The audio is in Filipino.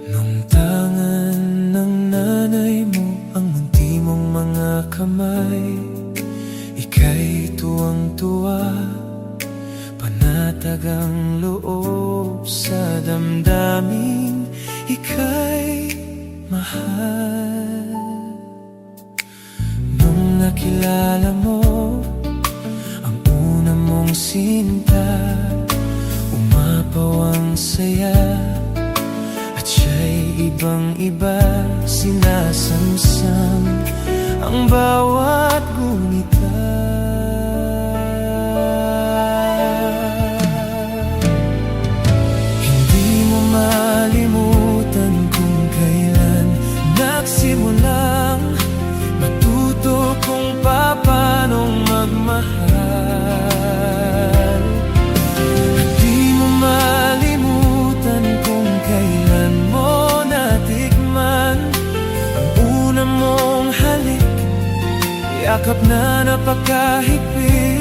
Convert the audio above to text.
Nung tangan ng nanay mo ang munti mong mga kamay, ika'y tuwang-tuwa, panatag ang loob sa damdaming ika'y mahal. Nung nakilala mo ang una mong sinta, umapaw ang saya at siya'y ibang-iba, sinasamsam ang bawat gunita. Hindi mo malimutan kung kailan nagsimulang matuto kung paanong magmahal. At di mo malimutan kung kailan mo natikman ang una mong halik, yakap na napakahigpit.